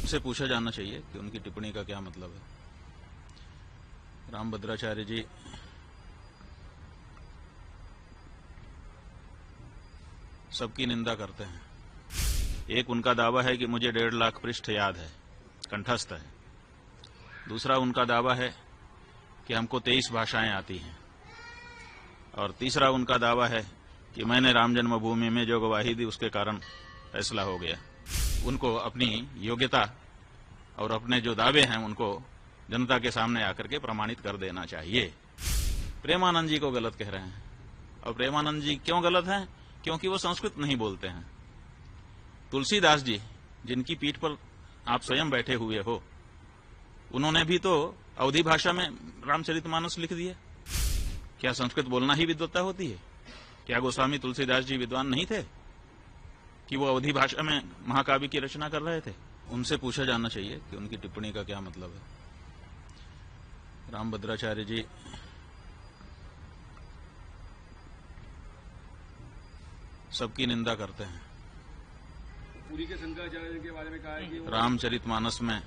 से पूछा जाना चाहिए कि उनकी टिप्पणी का क्या मतलब है। रामभद्राचार्य जी सबकी निंदा करते हैं। एक उनका दावा है कि मुझे 1.5 लाख पृष्ठ याद है, कंठस्थ है। दूसरा उनका दावा है कि हमको 23 भाषाएं आती हैं। और तीसरा उनका दावा है कि मैंने राम जन्मभूमि में जो गवाही दी उसके कारण फैसला हो गया। उनको अपनी योग्यता और अपने जो दावे हैं उनको जनता के सामने आकर के प्रमाणित कर देना चाहिए। प्रेमानंद जी को गलत कह रहे हैं। और प्रेमानंद जी क्यों गलत हैं? क्योंकि वो संस्कृत नहीं बोलते हैं। तुलसीदास जी, जिनकी पीठ पर आप स्वयं बैठे हुए हो, उन्होंने भी तो अवधी भाषा में रामचरितमानस लिख दिए। क्या संस्कृत बोलना ही विद्वत्ता होती है? क्या गोस्वामी तुलसीदास जी विद्वान नहीं थे कि वो अवधी भाषा में महाकाव्य की रचना कर रहे थे? उनसे पूछा जाना चाहिए कि उनकी टिप्पणी का क्या मतलब है। रामभद्राचार्य जी सबकी निंदा करते हैं। पूरी के शंकराचार्य के बारे में कहा है कि रामचरितमानस में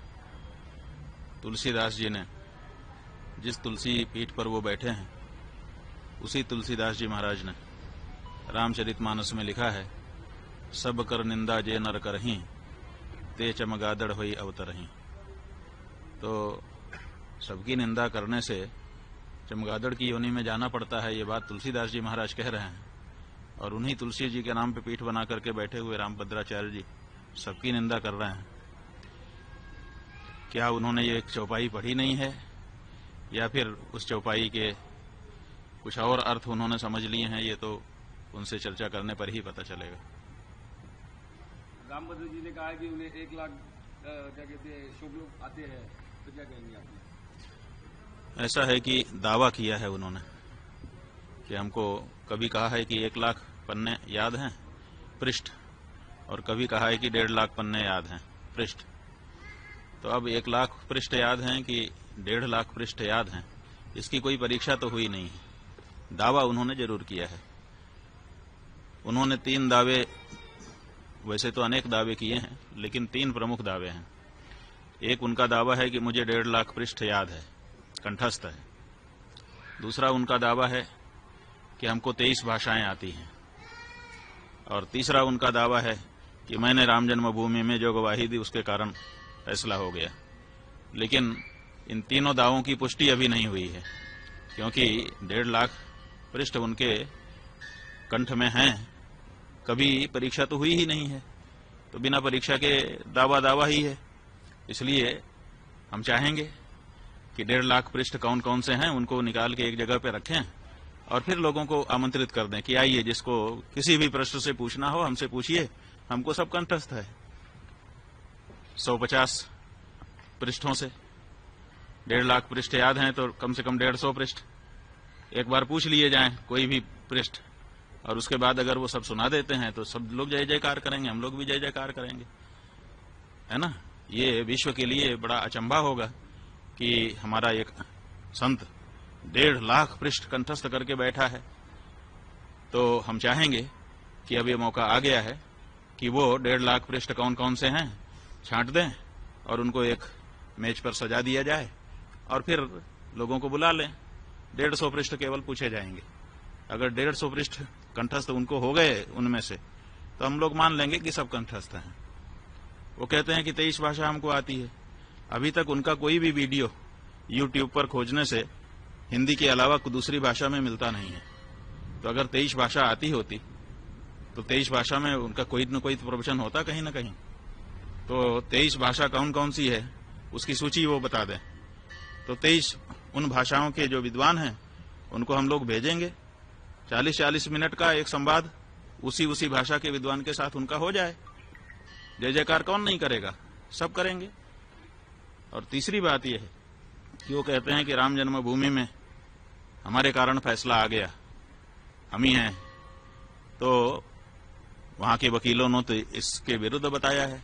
तुलसीदास जी ने जिस तुलसी पीठ पर वो बैठे हैं, उसी तुलसीदास जी महाराज ने रामचरितमानस में लिखा है, सब कर निंदा जे नर करहीं, ते चमगादड़ होई अवतरहीं। तो सबकी निंदा करने से चमगादड़ की योनि में जाना पड़ता है, ये बात तुलसीदास जी महाराज कह रहे हैं। और उन्हीं तुलसी जी के नाम पे पीठ बना करके बैठे हुए रामभद्राचार्य जी सबकी निंदा कर रहे हैं। क्या उन्होंने ये एक चौपाई पढ़ी नहीं है, या फिर उस चौपाई के कुछ और अर्थ उन्होंने समझ लिए हैं? ये तो उनसे चर्चा करने पर ही पता चलेगा। रामभद्र जी ने कहा है कि उन्हें 1 लाख क्या कहते हैं शुभ लोग आते हैं, तो क्या कहेंगे आप? ऐसा है कि दावा किया है उन्होंने कि हमको कभी कहा है कि 1 लाख पन्ने याद हैं पृष्ठ, और कभी कहा है कि 1.5 लाख पन्ने याद हैं पृष्ठ। तो अब 1 लाख पृष्ठ याद हैं कि 1.5 लाख पृष्ठ याद हैं, इसकी कोई परीक्षा तो हुई नहीं है। दावा उन्होंने जरूर किया है। उन्होंने 3 दावे, वैसे तो अनेक दावे किए हैं, लेकिन 3 प्रमुख दावे हैं। एक उनका दावा है कि मुझे 1.5 लाख पृष्ठ याद है, कंठस्थ है। दूसरा उनका दावा है कि हमको 23 भाषाएं आती हैं। और तीसरा उनका दावा है कि मैंने राम जन्मभूमि में जो गवाही दी उसके कारण फैसला हो गया। लेकिन इन तीनों दावों की पुष्टि अभी नहीं हुई है, क्योंकि 1.5 लाख पृष्ठ उनके कंठ में हैं। कभी परीक्षा तो हुई ही नहीं है, तो बिना परीक्षा के दावा ही है। इसलिए हम चाहेंगे कि 1.5 लाख पृष्ठ कौन कौन से हैं उनको निकाल के एक जगह पे रखें और फिर लोगों को आमंत्रित कर दें कि आइए, जिसको किसी भी प्रश्न से पूछना हो हमसे पूछिए, हमको सब कंठस्थ है। 150 पृष्ठों से 1.5 लाख पृष्ठ याद हैं, तो कम से कम 150 पृष्ठ एक बार पूछ लिए जाएं, कोई भी पृष्ठ, और उसके बाद अगर वो सब सुना देते हैं तो सब लोग जय जयकार करेंगे, हम लोग भी जय जयकार करेंगे, है ना। ये विश्व के लिए बड़ा अचंभा होगा कि हमारा एक संत 1.5 लाख पृष्ठ कंठस्थ करके बैठा है। तो हम चाहेंगे कि अब ये मौका आ गया है कि वो 1.5 लाख पृष्ठ कौन कौन से हैं छांट दें और उनको एक मेज पर सजा दिया जाए और फिर लोगों को बुला लें। 150 पृष्ठ केवल पूछे जाएंगे। अगर 150 पृष्ठ कंठस्थ उनको हो गए उनमें से, तो हम लोग मान लेंगे कि सब कंठस्थ हैं। वो कहते हैं कि 23 भाषा हमको आती है। अभी तक उनका कोई भी वीडियो YouTube पर खोजने से हिंदी के अलावा दूसरी भाषा में मिलता नहीं है। तो अगर 23 भाषा आती होती तो 23 भाषा में उनका कोई न कोई प्रवचन होता कहीं न कहीं। तो 23 भाषा कौन कौन सी है उसकी सूची वो बता दें। तो 23 उन भाषाओं के जो विद्वान हैं उनको हम लोग भेजेंगे। 40-40 मिनट का एक संवाद उसी भाषा के विद्वान के साथ उनका हो जाए। जय जयकार कौन नहीं करेगा, सब करेंगे। और तीसरी बात यह है कि वो कहते हैं कि राम जन्मभूमि में हमारे कारण फैसला आ गया, हम ही हैं। तो वहां के वकीलों ने तो इसके विरुद्ध बताया है,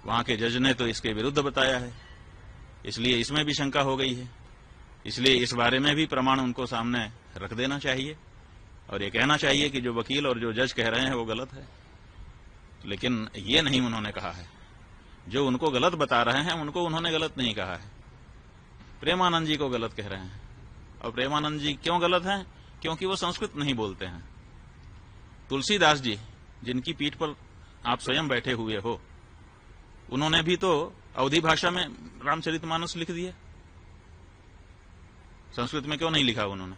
वहां के जज ने तो इसके विरुद्ध बताया है, इसलिए इसमें भी शंका हो गई है। इसलिए इस बारे में भी प्रमाण उनको सामने रख देना चाहिए और ये कहना चाहिए कि जो वकील और जो जज कह रहे हैं वो गलत है। लेकिन ये नहीं उन्होंने कहा है। जो उनको गलत बता रहे हैं उनको उन्होंने गलत नहीं कहा है, प्रेमानंद जी को गलत कह रहे हैं। और प्रेमानंद जी क्यों गलत हैं? क्योंकि वो संस्कृत नहीं बोलते हैं। तुलसीदास जी जिनकी पीठ पर आप स्वयं बैठे हुए हो, उन्होंने भी तो अवधी भाषा में रामचरितमानस लिख दिया, संस्कृत में क्यों नहीं लिखा उन्होंने?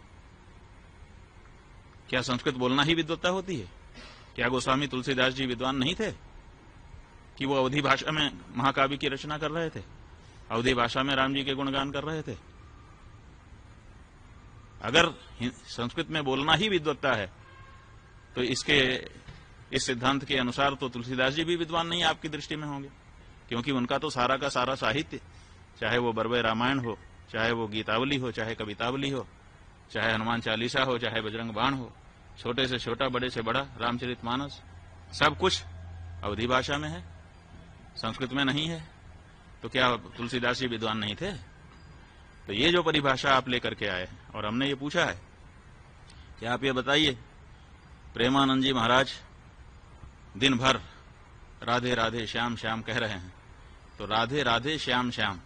क्या संस्कृत बोलना ही विद्वत्ता होती है? क्या गोस्वामी तुलसीदास जी विद्वान नहीं थे कि वो अवधी भाषा में महाकाव्य की रचना कर रहे थे, अवधी भाषा में राम जी के गुणगान कर रहे थे? अगर संस्कृत में बोलना ही विद्वत्ता है तो इस सिद्धांत के अनुसार तो तुलसीदास जी भी विद्वान नहीं आपकी दृष्टि में होंगे, क्योंकि उनका तो सारा का सारा साहित्य, चाहे वो बरवे रामायण हो, चाहे वो गीतावली हो, चाहे कवितावली हो, चाहे हनुमान चालीसा हो, चाहे बजरंग बाण हो, छोटे से छोटा बड़े से बड़ा रामचरितमानस, सब कुछ अवधी भाषा में है, संस्कृत में नहीं है। तो क्या तुलसीदास जी विद्वान नहीं थे? तो ये जो परिभाषा आप लेकर के आए और हमने ये पूछा है कि आप ये बताइए, प्रेमानंद जी महाराज दिन भर राधे राधे श्याम श्याम कह रहे हैं, तो राधे राधे श्याम श्याम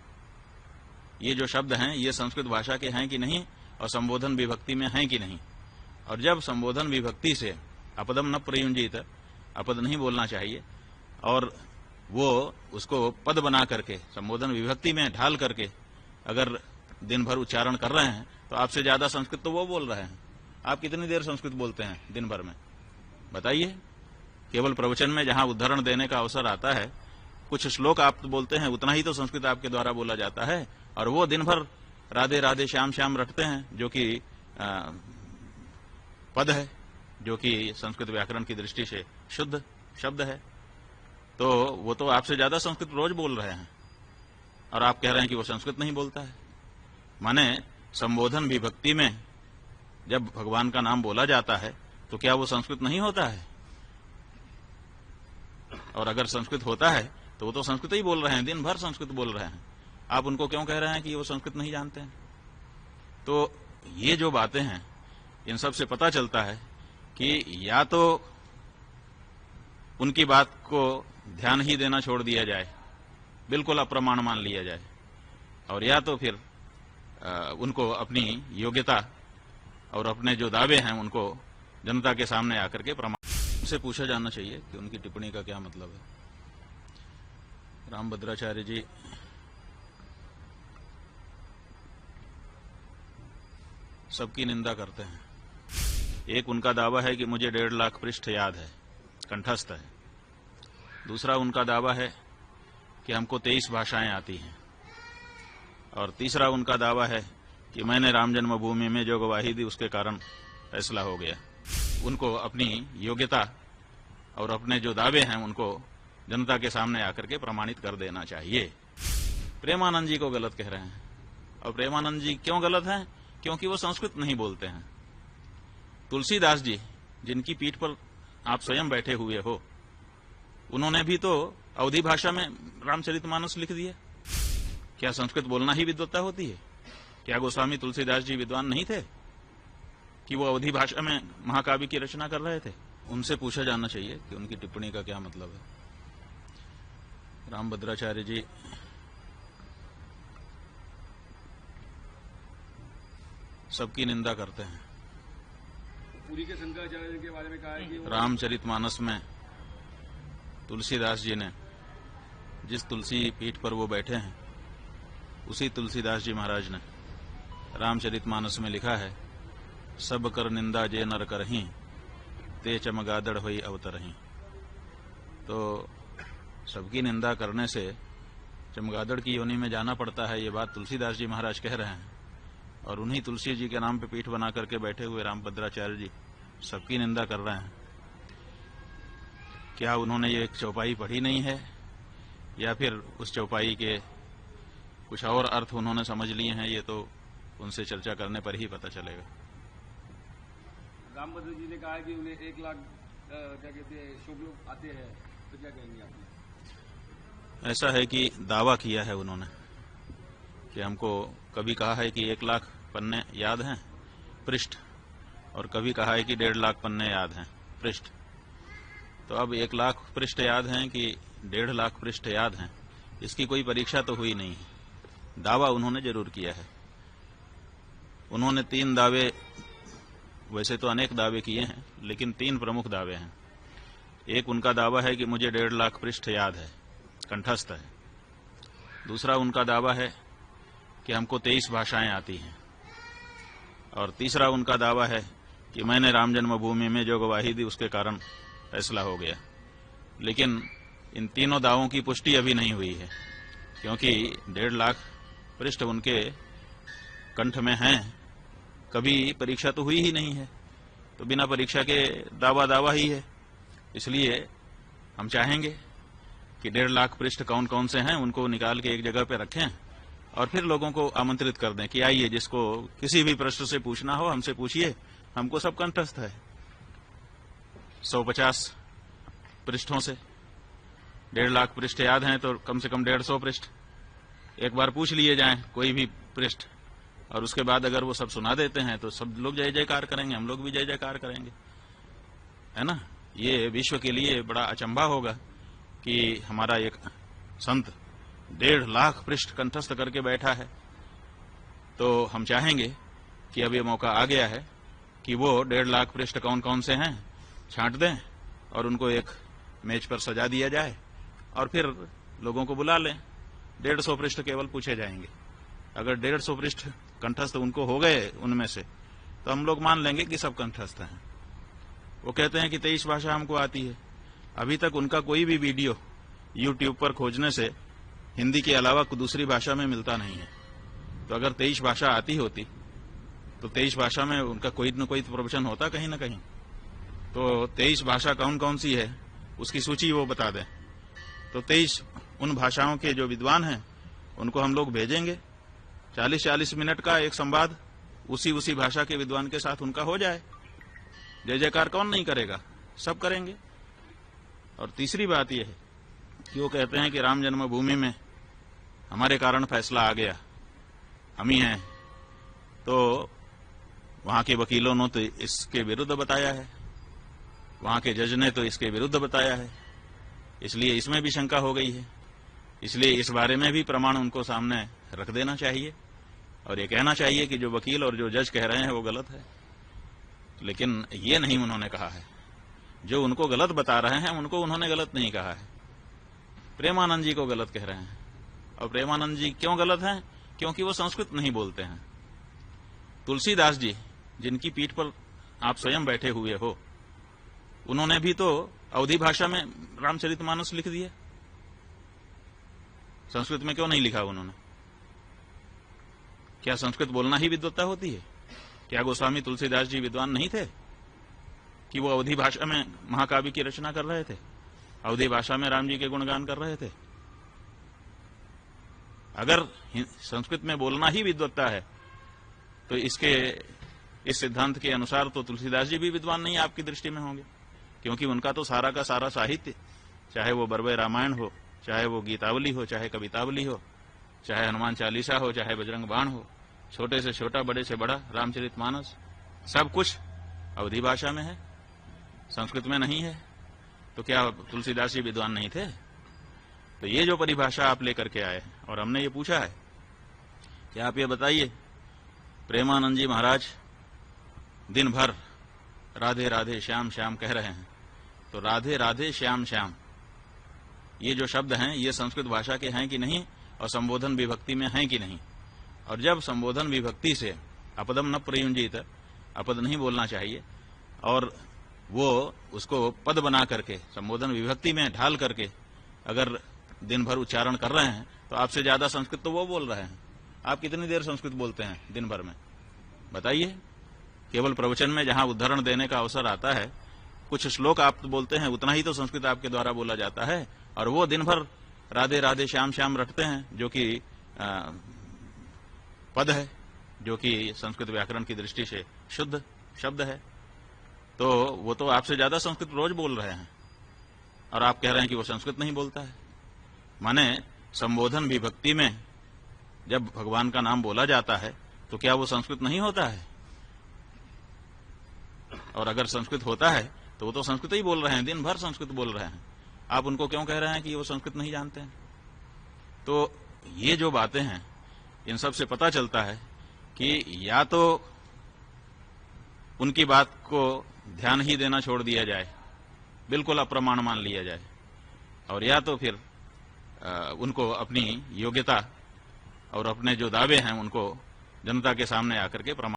ये जो शब्द हैं ये संस्कृत भाषा के हैं कि नहीं, और संबोधन विभक्ति में हैं कि नहीं? और जब संबोधन विभक्ति से अपदम न प्रयुंजित, अपद नहीं बोलना चाहिए, और वो उसको पद बना करके संबोधन विभक्ति में ढाल करके अगर दिन भर उच्चारण कर रहे हैं, तो आपसे ज्यादा संस्कृत तो वो बोल रहे हैं। आप कितनी देर संस्कृत बोलते हैं दिन भर में? बताइए। केवल प्रवचन में जहां उदाहरण देने का अवसर आता है, कुछ श्लोक आप बोलते हैं, उतना ही तो संस्कृत आपके द्वारा बोला जाता है, और वो दिन भर राधे राधे श्याम श्याम रटते हैं, जो कि पद है, जो कि संस्कृत व्याकरण की दृष्टि से शुद्ध शब्द है। तो वो तो आपसे ज्यादा संस्कृत रोज बोल रहे हैं, और आप कह रहे हैं कि वो संस्कृत नहीं बोलता है। माने संबोधन विभक्ति में जब भगवान का नाम बोला जाता है तो क्या वो संस्कृत नहीं होता है? और अगर संस्कृत होता है तो वो तो संस्कृत ही बोल रहे हैं, दिन भर संस्कृत बोल रहे हैं। आप उनको क्यों कह रहे हैं कि वो संस्कृत नहीं जानते हैं? तो ये जो बातें हैं, इन सब से पता चलता है कि या तो उनकी बात को ध्यान ही देना छोड़ दिया जाए, बिल्कुल अप्रमाण मान लिया जाए, और या तो फिर उनको अपनी योग्यता और अपने जो दावे हैं उनको जनता के सामने आकर के प्रमाण से पूछा जाना चाहिए कि उनकी टिप्पणी का क्या मतलब है। रामभद्राचार्य जी सबकी निंदा करते हैं। एक उनका दावा है कि मुझे 1.5 लाख पृष्ठ याद है, कंठस्थ है। दूसरा उनका दावा है कि हमको 23 भाषाएं आती हैं। और तीसरा उनका दावा है कि मैंने राम जन्मभूमि में जो गवाही दी उसके कारण फैसला हो गया। उनको अपनी योग्यता और अपने जो दावे हैं उनको जनता के सामने आकर के प्रमाणित कर देना चाहिए। प्रेमानंद जी को गलत कह रहे हैं। और प्रेमानंद जी क्यों गलत हैं? क्योंकि वो संस्कृत नहीं बोलते हैं। तुलसीदास जी जिनकी पीठ पर आप स्वयं बैठे हुए हो, उन्होंने भी तो अवधी भाषा में रामचरितमानस लिख दिया। क्या संस्कृत बोलना ही विद्वत्ता होती है? क्या गोस्वामी तुलसीदास जी विद्वान नहीं थे कि वो अवधी भाषा में महाकाव्य की रचना कर रहे थे? उनसे पूछा जाना चाहिए कि उनकी टिप्पणी का क्या मतलब है। रामभद्राचार्य जी सबकी निंदा करते हैं। पूरी के शंकराचार्य के बारे में कहा है कि रामचरितमानस में तुलसीदास जी ने जिस तुलसी पीठ पर वो बैठे हैं, उसी तुलसीदास जी महाराज ने रामचरितमानस में लिखा है, सब कर निंदा जे नर करहीं, ते चमगादड़ होई अवतरहीं। तो सबकी निंदा करने से चमगादड़ की योनि में जाना पड़ता है, ये बात तुलसीदास जी महाराज कह रहे हैं। और उन्हीं तुलसी जी के नाम पे पीठ बना करके बैठे हुए रामभद्राचार्य जी सबकी निंदा कर रहे हैं। क्या उन्होंने ये एक चौपाई पढ़ी नहीं है, या फिर उस चौपाई के कुछ और अर्थ उन्होंने समझ लिए हैं? ये तो उनसे चर्चा करने पर ही पता चलेगा। रामभद्र जी ने कहा है कि उन्हें 1 लाख क्या कहते हैं शुभ लोग आते हैं, तो क्या कहेंगे आप? ऐसा है कि दावा किया है उन्होंने कि हमको कभी कहा है कि 1 लाख पन्ने याद हैं पृष्ठ, और कभी कहा है कि 1.5 लाख पन्ने याद हैं पृष्ठ। तो अब 1 लाख पृष्ठ याद हैं कि 1.5 लाख पृष्ठ याद हैं, इसकी कोई परीक्षा तो हुई नहीं। दावा उन्होंने जरूर किया है। उन्होंने 3 दावे, वैसे तो अनेक दावे किए हैं, लेकिन 3 प्रमुख दावे हैं। एक उनका दावा है कि मुझे 1.5 लाख पृष्ठ याद है, कंठस्थ है। दूसरा उनका दावा है कि हमको 23 भाषाएं आती हैं। और तीसरा उनका दावा है कि मैंने राम जन्मभूमि में जो गवाही दी उसके कारण फैसला हो गया। लेकिन इन तीनों दावों की पुष्टि अभी नहीं हुई है, क्योंकि 1.5 लाख पृष्ठ उनके कंठ में हैं। कभी परीक्षा तो हुई ही नहीं है, तो बिना परीक्षा के दावा ही है। इसलिए हम चाहेंगे कि 1.5 लाख पृष्ठ कौन कौन से हैं उनको निकाल के एक जगह पे रखें और फिर लोगों को आमंत्रित कर दें कि आइए, जिसको किसी भी प्रश्न से पूछना हो हमसे पूछिए, हमको सब कंठस्थ है। 150 पृष्ठों से 1.5 लाख पृष्ठ याद हैं तो कम से कम 150 पृष्ठ एक बार पूछ लिए जाएं, कोई भी पृष्ठ, और उसके बाद अगर वो सब सुना देते हैं तो सब लोग जय जयकार करेंगे, हम लोग भी जय जयकार करेंगे, है ना। ये विश्व के लिए बड़ा अचंभा होगा कि हमारा एक संत 1.5 लाख पृष्ठ कंठस्थ करके बैठा है। तो हम चाहेंगे कि अब ये मौका आ गया है कि वो 1.5 लाख पृष्ठ कौन कौन से हैं छांट दें और उनको एक मेज पर सजा दिया जाए और फिर लोगों को बुला लें। 150 पृष्ठ केवल पूछे जाएंगे। अगर 150 पृष्ठ कंठस्थ उनको हो गए उनमें से, तो हम लोग मान लेंगे कि सब कंठस्थ हैं। वो कहते हैं कि 23 भाषा हमको आती है। अभी तक उनका कोई भी वीडियो YouTube पर खोजने से हिंदी के अलावा दूसरी भाषा में मिलता नहीं है। तो अगर 23 भाषा आती होती तो 23 भाषा में उनका कोई न कोई प्रवचन होता कहीं न कहीं। तो 23 भाषा कौन कौन सी है उसकी सूची वो बता दें। तो 23 उन भाषाओं के जो विद्वान हैं उनको हम लोग भेजेंगे। 40-40 मिनट का एक संवाद उसी भाषा के विद्वान के साथ उनका हो जाए। जय जयकार कौन नहीं करेगा, सब करेंगे। और तीसरी बात यह है कि वो कहते हैं कि राम जन्मभूमि में हमारे कारण फैसला आ गया, हम ही हैं। तो वहां के वकीलों ने तो इसके विरुद्ध बताया है, वहां के जज ने तो इसके विरुद्ध बताया है, इसलिए इसमें भी शंका हो गई है। इसलिए इस बारे में भी प्रमाण उनको सामने रख देना चाहिए और ये कहना चाहिए कि जो वकील और जो जज कह रहे हैं वो गलत है। लेकिन ये नहीं उन्होंने कहा है। जो उनको गलत बता रहे हैं उनको उन्होंने गलत नहीं कहा है, प्रेमानंद जी को गलत कह रहे हैं। और प्रेमानंद जी क्यों गलत हैं? क्योंकि वो संस्कृत नहीं बोलते हैं। तुलसीदास जी, जिनकी पीठ पर आप स्वयं बैठे हुए हो, उन्होंने भी तो अवधी भाषा में रामचरितमानस लिख दिया। संस्कृत में क्यों नहीं लिखा उन्होंने? क्या संस्कृत बोलना ही विद्वत्ता होती है? क्या गोस्वामी तुलसीदास जी विद्वान नहीं थे कि वो अवधी भाषा में महाकाव्य की रचना कर रहे थे, अवधी भाषा में राम जी के गुणगान कर रहे थे? अगर संस्कृत में बोलना ही विद्वत्ता है तो इस सिद्धांत के अनुसार तो तुलसीदास जी भी विद्वान नहीं आपकी दृष्टि में होंगे, क्योंकि उनका तो सारा का सारा साहित्य, चाहे वो बरवे रामायण हो, चाहे वो गीतावली हो, चाहे कवितावली हो, चाहे हनुमान चालीसा हो, चाहे बजरंग बाण हो, छोटे से छोटा बड़े से बड़ा रामचरितमानस, सब कुछ अवधी भाषा में है, संस्कृत में नहीं है। तो क्या तुलसीदास जी विद्वान नहीं थे? तो ये जो परिभाषा आप लेकर के आए और हमने ये पूछा है कि आप ये बताइए, प्रेमानंद जी महाराज दिन भर राधे राधे श्याम श्याम कह रहे हैं, तो राधे राधे श्याम श्याम ये जो शब्द हैं ये संस्कृत भाषा के हैं कि नहीं, और संबोधन विभक्ति में हैं कि नहीं? और जब संबोधन विभक्ति से अपदम न प्रयुंजित, अपद नहीं बोलना चाहिए, और वो उसको पद बना करके संबोधन विभक्ति में ढाल करके अगर दिन भर उच्चारण कर रहे हैं, तो आपसे ज्यादा संस्कृत तो वो बोल रहे हैं। आप कितनी देर संस्कृत बोलते हैं दिन भर में? बताइए। केवल प्रवचन में जहां उदाहरण देने का अवसर आता है, कुछ श्लोक आप बोलते हैं, उतना ही तो संस्कृत आपके द्वारा बोला जाता है, और वो दिन भर राधे राधे श्याम श्याम रटते हैं, जो कि पद है, जो कि संस्कृत व्याकरण की दृष्टि से शुद्ध शब्द है। तो वो तो आपसे ज्यादा संस्कृत रोज बोल रहे हैं और आप कह रहे हैं कि वो संस्कृत नहीं बोलता है। माने संबोधन विभक्ति में जब भगवान का नाम बोला जाता है तो क्या वो संस्कृत नहीं होता है? और अगर संस्कृत होता है तो वो तो संस्कृत ही बोल रहे हैं, दिन भर संस्कृत बोल रहे हैं। आप उनको क्यों कह रहे हैं कि वो संस्कृत नहीं जानते हैं? तो ये जो बातें हैं, इन सब से पता चलता है कि या तो उनकी बात को ध्यान ही देना छोड़ दिया जाए, बिल्कुल अप्रमाण मान लिया जाए, और या तो फिर उनको अपनी योग्यता और अपने जो दावे हैं उनको जनता के सामने आकर के प्रमाण